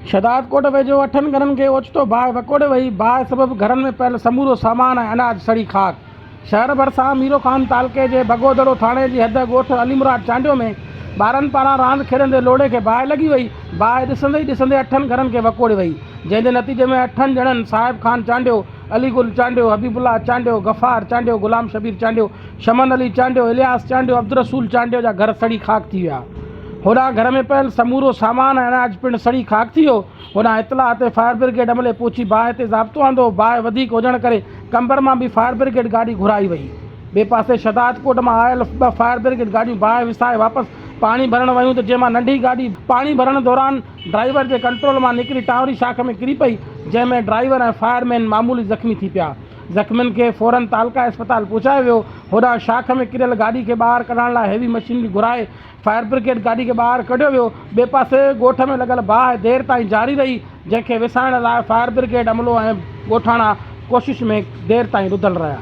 शदादकोट वेझो 8 घरनि खे ओचितो बाहि वकोड़े वई। बाहि सबबि घरनि में पियल समूरो सामान ऐं अनाज सड़ी खाक। शहर भरिसां मीरो खान तालुके जे बगोदड़ो थाणे जी हद ॻोठ अलीमुराद चांडियो में ॿारनि पारां रांदि खेॾंदे लोड़े खे बाहि लॻी वई। बाहि ॾिसंदे ई ॾिसंदे 8 घरनि खे वकोड़े वई, जंहिंजे नतीजे में 8 ॼणनि साहिब खान चांडियो, अलीगुल चांडियो, हबीबुल्ला चांडियो, गफ़ार चांडियो, गुलाम शबीर चांडियो, शमन अली चांडियो, इलियास चांडियो, अब्दुल रसूल चांडियो जा घर सड़ी खाक थी विया। होॾां घर में पियल समूरो सामान ऐं अनाज पिणु सड़ी खाक थी वियो। होॾां इतलाह ते फायर ब्रिगेड अमले पहुची बाहि ते ज़ाब्तो आंदो। बाहि वधीक हुजण करे कंबर मां बि फायर ब्रिगेड गाॾी घुराई वई। ॿिए पासे शदादकोट मां आयल 2 फायर ब्रिगेड गाॾियूं बाहि विसाए वापसि पाणी भरण वयूं त जंहिंमां नंढी गाॾी पाणी भरण दौरान ड्राइवर जे कंट्रोल मां निकिरी टावरी शाख में किरी पई, जंहिंमें ड्राइवर ऐं फायरमैन मामूली ज़ख़्मी थी पिया। ज़ख़्मियुनि खे फौरन तालका अस्पताल पहुचायो वियो। होॾां शाख में किरियल गाॾी खे ॿाहिरि कढण लाइ हेवी मशीनरी घुराए फायर ब्रिगेड गाॾी खे ॿाहिरि कढियो वियो। ॿिए पासे ॻोठ में लॻल बाहि देरि ताईं जारी रही, जंहिंखे विसाइण लाइ फायर ब्रिगेड अमलो ऐं ॻोठाणा कोशिश में देरि ताईं रुधल रहिया।